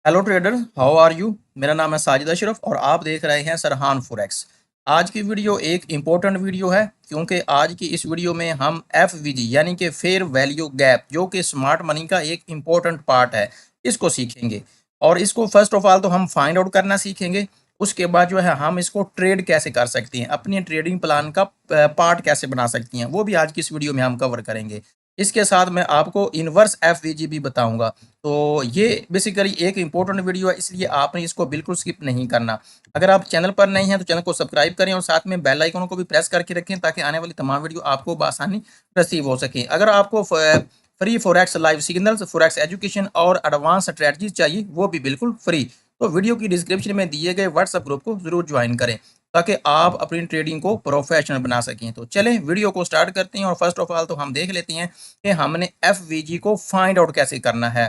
Hello trader, how are you. मेरा नाम है साजिद अशरफ और आप देख रहे हैं सरहान फॉरेक्स। आज की वीडियो एक इम्पोर्टेंट वीडियो है क्योंकि आज की इस वीडियो में हम एफवीजी यानी कि फेयर वैल्यू गैप जो कि स्मार्ट मनी का एक इम्पोर्टेंट पार्ट है, इसको सीखेंगे। और इसको फर्स्ट ऑफ ऑल तो हम फाइंड आउट करना सीखेंगे। उसके बाद जो है हम इसको ट्रेड कैसे कर सकते हैं, अपनी ट्रेडिंग प्लान का पार्ट कैसे बना सकती हैं, वो भी आज की इस वीडियो में हम कवर करेंगे। इसके साथ मैं आपको इन्वर्स एफवीजी भी बताऊंगा। तो ये बेसिकली एक इम्पोर्टेंट वीडियो है, इसलिए आपने इसको बिल्कुल स्किप नहीं करना। अगर आप चैनल पर नहीं हैं तो चैनल को सब्सक्राइब करें और साथ में बेल आइकन को भी प्रेस करके रखें ताकि आने वाली तमाम वीडियो आपको बआसानी रिसीव हो सके। अगर आपको free forex live signals, forex education और एडवांस स्ट्रेटजीज चाहिए, वो भी बिल्कुल फ्री, तो वीडियो की डिस्क्रिप्शन में दिए गए व्हाट्सएप ग्रुप को जरूर ज्वाइन करें ताकि आप अपनी ट्रेडिंग को प्रोफेशनल बना सकें। तो चलें वीडियो को स्टार्ट करते हैं और फर्स्ट ऑफ ऑल तो हम देख लेते हैं कि हमने एफवीजी को फाइंड आउट कैसे करना है।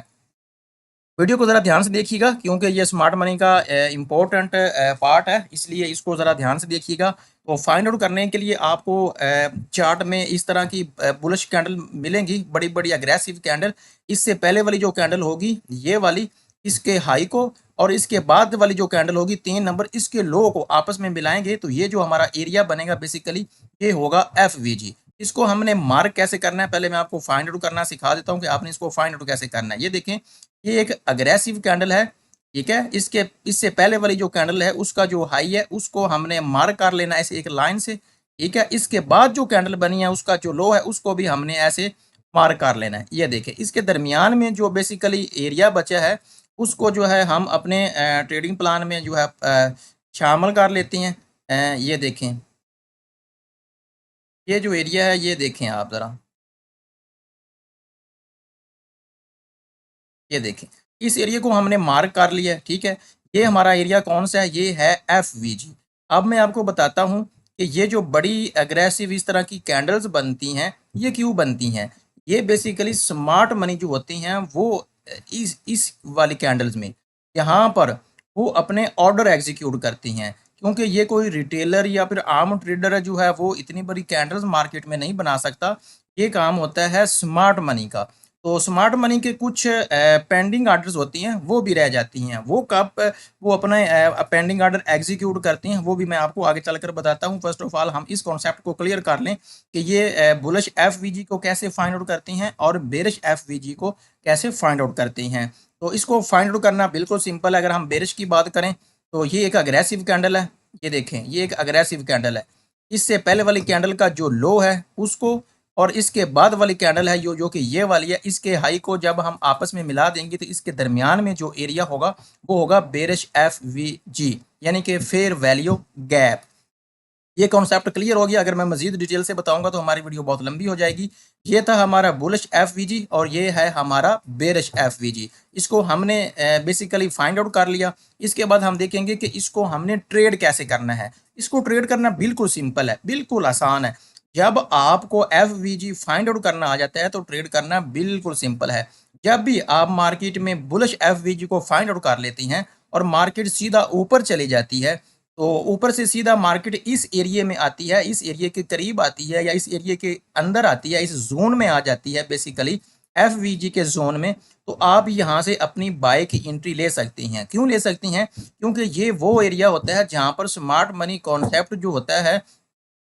वीडियो को ज़रा ध्यान से देखिएगा क्योंकि ये स्मार्ट मनी का इम्पोर्टेंट पार्ट है, इसलिए इसको ज़रा ध्यान से देखिएगा। तो फाइंड आउट करने के लिए आपको चार्ट में इस तरह की बुलिश कैंडल मिलेंगी, बड़ी बड़ी अग्रेसिव कैंडल। इससे पहले वाली जो कैंडल होगी ये वाली, इसके हाई को और इसके बाद वाली जो कैंडल होगी 3 नंबर, इसके लो को आपस में मिलाएंगे तो ये जो हमारा एरिया बनेगा बेसिकली ये होगा एफवीजी। इसको हमने मार्क कैसे करना है, पहले मैं आपको फाइंड आउट करना सिखा देता हूँ कि आपने इसको फाइंड आउट कैसे करना है। ये देखें, ये एक अग्रेसिव कैंडल है, ठीक है। इसके इससे पहले वाली जो कैंडल है उसका जो हाई है उसको हमने मार्क कर लेना ऐसे एक लाइन से, ठीक है। इसके बाद जो कैंडल बनी है उसका जो लो है उसको भी हमने ऐसे मार्क कर लेना है। ये देखें, इसके दरमियान में जो बेसिकली एरिया बचा है उसको जो है हम अपने ट्रेडिंग प्लान में जो है शामिल कर लेते हैं। ये देखें, ये जो एरिया है ये देखें आप ज़रा, ये देखें, इस एरिया को हमने मार्क कर लिया है, ठीक है। ये हमारा एरिया कौन सा है, ये है एफ वी जी। अब मैं आपको बताता हूँ कि ये जो बड़ी अग्रेसिव इस तरह की कैंडल्स बनती हैं ये क्यों बनती हैं। ये बेसिकली स्मार्ट मनी जो होती हैं वो इस वाली कैंडल्स में यहाँ पर वो अपने ऑर्डर एग्जीक्यूट करती हैं, क्योंकि ये कोई रिटेलर या फिर आम ट्रेडर जो है वो इतनी बड़ी कैंडल्स मार्केट में नहीं बना सकता। ये काम होता है स्मार्ट मनी का। तो स्मार्ट मनी के कुछ पेंडिंग ऑर्डर्स होती हैं वो भी रह जाती हैं, वो कब वो अपना पेंडिंग ऑर्डर एग्जीक्यूट करती हैं वो भी मैं आपको आगे चलकर बताता हूँ। फर्स्ट ऑफ ऑल हम इस कॉन्सेप्ट को क्लियर कर लें कि ये बुलिश एफवीजी को कैसे फाइंड आउट करती हैं और बेरिश एफवीजी को कैसे फाइंड आउट करती हैं। तो इसको फाइंड आउट करना बिल्कुल सिंपल है। अगर हम बेरिश की बात करें तो ये एक अग्रेसिव कैंडल है, ये देखें ये एक अग्रेसिव कैंडल है। इससे पहले वाली कैंडल का जो लो है उसको और इसके बाद वाली कैंडल है जो कि ये वाली है, इसके हाई को जब हम आपस में मिला देंगे तो इसके दरमियान में जो एरिया होगा वो होगा बेरिश एफ वी जी यानी कि फेयर वैल्यू गैप। ये कॉन्सेप्ट क्लियर हो गया। अगर मैं मजीद डिटेल से बताऊंगा तो हमारी वीडियो बहुत लंबी हो जाएगी। ये था हमारा बुलिश एफवीजी और ये है हमारा बेरिश एफवीजी। इसको हमने बेसिकली फाइंड आउट कर लिया। इसके बाद हम देखेंगे कि इसको हमने ट्रेड कैसे करना है। इसको ट्रेड करना बिल्कुल सिंपल है, बिल्कुल आसान है। जब आपको एफवीजी फाइंड आउट करना आ जाता है तो ट्रेड करना बिल्कुल सिंपल है। जब भी आप मार्केट में बुलिश एफवीजी को फाइंड आउट कर लेती हैं और मार्केट सीधा ऊपर चली जाती है तो ऊपर से सीधा मार्केट इस एरिया में आती है, इस एरिया के करीब आती है या इस एरिया के अंदर आती है, इस जोन में आ जाती है बेसिकली एफवीजी के जोन में, तो आप यहाँ से अपनी बाय की एंट्री ले सकती हैं। क्यों ले सकती हैं, क्योंकि ये वो एरिया होता है जहाँ पर स्मार्ट मनी कॉन्सेप्ट जो होता है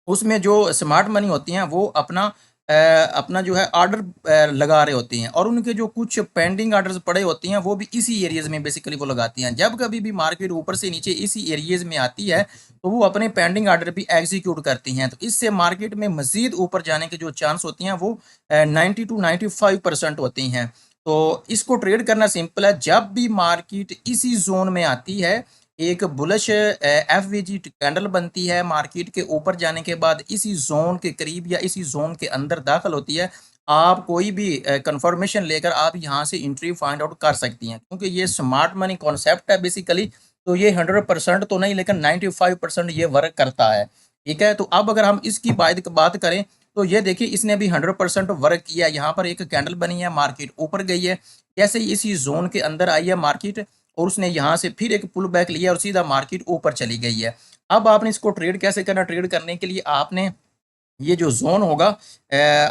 उसमें जो स्मार्ट मनी होती हैं वो अपना जो है ऑर्डर लगा रहे होती हैं और उनके जो कुछ पेंडिंग ऑर्डर्स पड़े होती हैं वो भी इसी एरियाज में बेसिकली वो लगाती हैं। जब कभी भी मार्केट ऊपर से नीचे इसी एरियाज में आती है तो वो अपने पेंडिंग ऑर्डर भी एग्जीक्यूट करती हैं, तो इससे मार्केट में मजीद ऊपर जाने के जो चांस होती हैं वो 90 to 95% होती हैं। तो इसको ट्रेड करना सिंपल है। जब भी मार्केट इसी जोन में आती है, एक बुलिश एफवीजी कैंडल बनती है, मार्केट के ऊपर जाने के बाद इसी जोन के करीब या इसी जोन के अंदर दाखिल होती है, आप कोई भी कंफर्मेशन लेकर आप यहाँ से एंट्री फाइंड आउट कर सकती हैं, क्योंकि ये स्मार्ट मनी कॉन्सेप्ट है बेसिकली। तो ये 100% तो नहीं लेकिन 95% ये वर्क करता है, ठीक है। तो अब अगर हम इसकी बात करें तो ये देखिए इसने भी 100% वर्क किया। यहाँ पर एक कैंडल बनी है, मार्केट ऊपर गई है, जैसे ही इसी जोन के अंदर आई है मार्केट और उसने यहाँ से फिर एक पुल बैक लिया और सीधा मार्केट ऊपर चली गई है। अब आपने इसको ट्रेड कैसे करना, ट्रेड करने के लिए आपने ये जो जोन होगा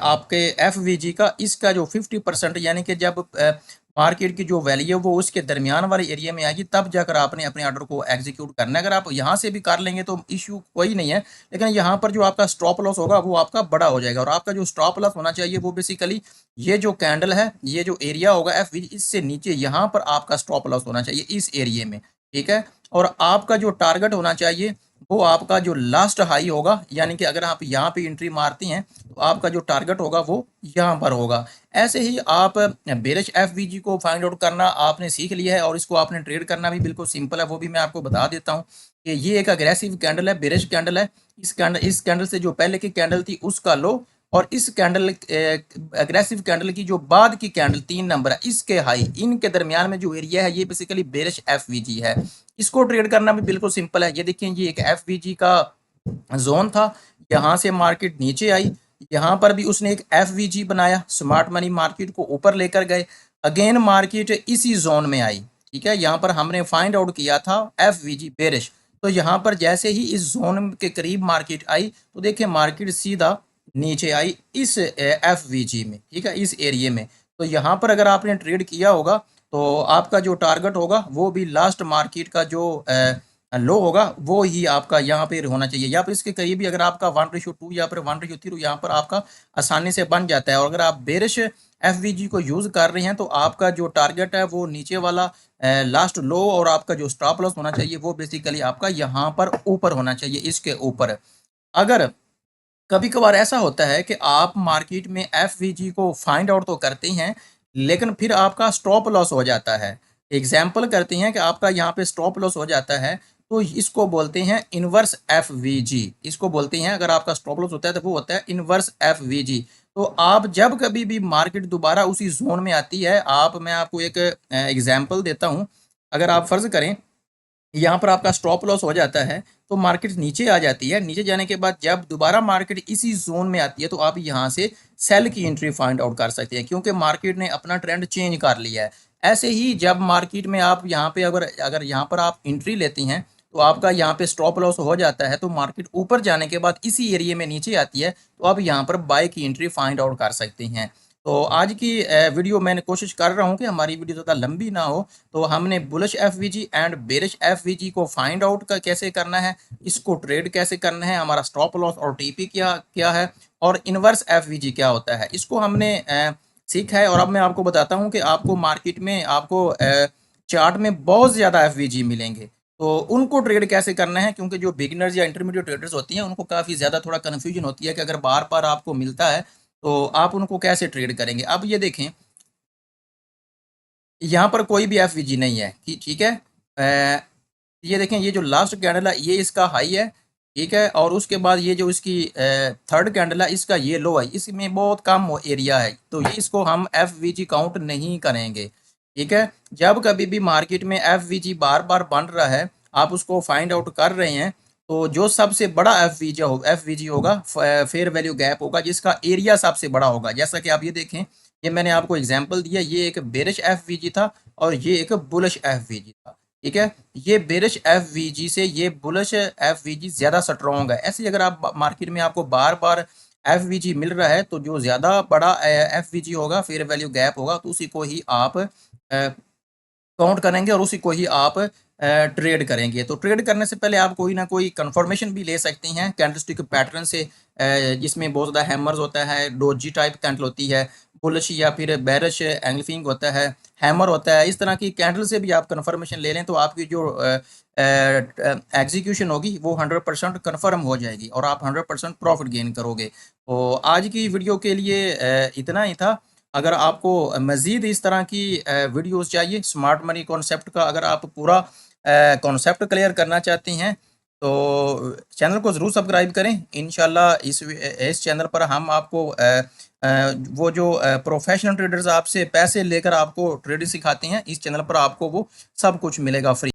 आपके एफ वी जी का, इसका जो 50% यानी कि जब मार्केट की जो वैल्यू है वो उसके दरमियान वाले एरिया में आएगी, तब जाकर आपने अपने ऑर्डर को एग्जीक्यूट करना है। अगर आप यहाँ से भी कर लेंगे तो इश्यू कोई नहीं है, लेकिन यहाँ पर जो आपका स्टॉप लॉस होगा वो आपका बड़ा हो जाएगा। और आपका जो स्टॉप लॉस होना चाहिए वो बेसिकली ये जो कैंडल है, ये जो एरिया होगा एफ, इससे नीचे यहाँ पर आपका स्टॉप लॉस होना चाहिए, इस एरिया में, ठीक है। और आपका जो टारगेट होना चाहिए वो आपका जो लास्ट हाई होगा, यानी कि अगर आप यहाँ पे एंट्री मारती हैं तो आपका जो टारगेट होगा वो यहाँ पर होगा। ऐसे ही आप बेरिश एफवीजी को फाइंड आउट करना आपने सीख लिया है, और इसको आपने ट्रेड करना भी बिल्कुल सिंपल है, वो भी मैं आपको बता देता हूँ कि ये एक अग्रेसिव कैंडल है, बेरिश कैंडल है। इस कैंडल से जो पहले की कैंडल थी उसका लो, और इस कैंडल अग्रेसिव कैंडल की जो बाद की कैंडल 3 नंबर है इसके हाई, इनके दरमियान में जो एरिया है ये बेसिकली बेरिश एफवीजी है। इसको ट्रेड करना भी बिल्कुल सिंपल है। ये देखिए, ये एक एफवीजी का जोन था, यहाँ से मार्केट नीचे आई, यहाँ पर भी उसने एक एफवीजी बनाया, स्मार्ट मनी मार्केट को ऊपर लेकर गए, अगेन मार्केट इसी जोन में आई, ठीक है। यहाँ पर हमने फाइंड आउट किया था एफवीजी बेरिश, तो यहाँ पर जैसे ही इस जोन के करीब मार्केट आई तो देखिए मार्केट सीधा नीचे आई इस एफवीजी में, ठीक है, इस एरिया में। तो यहाँ पर अगर आपने ट्रेड किया होगा तो आपका जो टारगेट होगा वो भी लास्ट मार्केट का जो लो होगा वो ही आपका यहाँ पे होना चाहिए, या फिर इसके करीब भी अगर आपका 1:2 या फिर 1:3 यहाँ पर आपका आसानी से बन जाता है। और अगर आप बेरिश एफवीजी को यूज़ कर रहे हैं तो आपका जो टारगेट है वो नीचे वाला लास्ट लो, और आपका जो स्टॉप लॉस होना चाहिए वो बेसिकली आपका यहाँ पर ऊपर होना चाहिए, इसके ऊपर। अगर कभी कभार ऐसा होता है कि आप मार्केट में एफवीजी को फाइंड आउट तो करते हैं, लेकिन फिर आपका स्टॉप लॉस हो जाता है। एग्जाम्पल करते हैं कि आपका यहाँ पे स्टॉप लॉस हो जाता है, तो इसको बोलते हैं इनवर्स एफवीजी, इसको बोलते हैं। अगर आपका स्टॉप लॉस होता है तो वो होता है इनवर्स एफवीजी। तो आप जब कभी भी मार्केट दोबारा उसी जोन में आती है, मैं आपको एक एग्जाम्पल देता हूँ। अगर आप फर्ज करें यहाँ पर आपका स्टॉप लॉस हो जाता है तो मार्केट नीचे आ जाती है, नीचे जाने के बाद जब दोबारा मार्केट इसी जोन में आती है तो आप यहाँ से सेल की एंट्री फाइंड आउट कर सकते हैं, क्योंकि मार्केट ने अपना ट्रेंड चेंज कर लिया है। ऐसे ही जब मार्केट में आप यहाँ पे अगर अगर यहाँ पर आप एंट्री लेती हैं तो आपका यहाँ पे स्टॉप लॉस हो जाता है, तो मार्केट ऊपर जाने के बाद इसी एरिया में नीचे आती है तो आप यहाँ पर बाय की एंट्री फाइंड आउट कर सकते हैं। तो आज की वीडियो मैंने कोशिश कर रहा हूँ कि हमारी वीडियो ज़्यादा लंबी ना हो, तो हमने bullish FVG and bearish FVG को फाइंड आउट का कैसे करना है, इसको ट्रेड कैसे करना है, हमारा स्टॉप लॉस और टीपी क्या क्या है, और इनवर्स एफवीजी क्या होता है, इसको हमने सीखा है। और अब मैं आपको बताता हूँ कि आपको मार्केट में आपको चार्ट में बहुत ज़्यादा एफवीजी मिलेंगे, तो उनको ट्रेड कैसे करना है, क्योंकि जो बिगिनर्स या इंटरमीडिएट ट्रेडर्स होती हैं उनको काफ़ी ज़्यादा थोड़ा कन्फ्यूजन होती है कि अगर बार बार आपको मिलता है तो आप उनको कैसे ट्रेड करेंगे। अब ये देखें, यहाँ पर कोई भी एफवीजी नहीं है कि ठीक है। ये देखें, ये जो लास्ट कैंडल है ये इसका हाई है, ठीक है, और उसके बाद ये जो इसकी थर्ड कैंडल है इसका ये लो है, इसमें बहुत कम एरिया है, तो ये इसको हम एफवीजी काउंट नहीं करेंगे, ठीक है। जब कभी भी मार्केट में एफवीजी बार बार बन रहा है, आप उसको फाइंड आउट कर रहे हैं, तो जो सबसे बड़ा एफवीजी होगा, फेयर वैल्यू गैप होगा, जिसका एरिया सबसे बड़ा होगा। जैसा कि आप ये देखें, ये मैंने आपको एग्जांपल दिया, ये एक बेरिश एफवीजी था और ये एक बुलिश एफवीजी था, ठीक है। ये बेरिश एफवीजी से ये बुलिश एफवीजी ज़्यादा स्ट्रॉन्ग है। ऐसे अगर आप मार्केट में आपको बार बार एफवीजी मिल रहा है तो जो ज़्यादा बड़ा एफवीजी होगा, फेयर वैल्यू गैप होगा, तो उसी को ही आप काउंट करेंगे और उसी को ही आप ट्रेड करेंगे। तो ट्रेड करने से पहले आप कोई ना कोई कंफर्मेशन भी ले सकते हैं कैंडलस्टिक पैटर्न से, जिसमें बहुत ज़्यादा हैमर्स होता है, डोजी टाइप कैंडल होती है, बुलिश या फिर बेरिश एंगल्फिंग होता है, हैमर होता है। इस तरह की कैंडल से भी आप कंफर्मेशन ले लें तो आपकी जो एग्जीक्यूशन होगी वो 100% कन्फर्म हो जाएगी और आप 100% प्रॉफिट गेन करोगे। तो आज की वीडियो के लिए इतना ही था। अगर आपको मज़ीद इस तरह की वीडियोस चाहिए स्मार्ट मनी कॉन्सेप्ट का, अगर आप पूरा कॉन्सेप्ट क्लियर करना चाहते हैं तो चैनल को ज़रूर सब्सक्राइब करें। इंशाल्लाह इस चैनल पर हम आपको वो जो प्रोफेशनल ट्रेडर्स आपसे पैसे लेकर आपको ट्रेडिंग सिखाते हैं, इस चैनल पर आपको वो सब कुछ मिलेगा फ्री।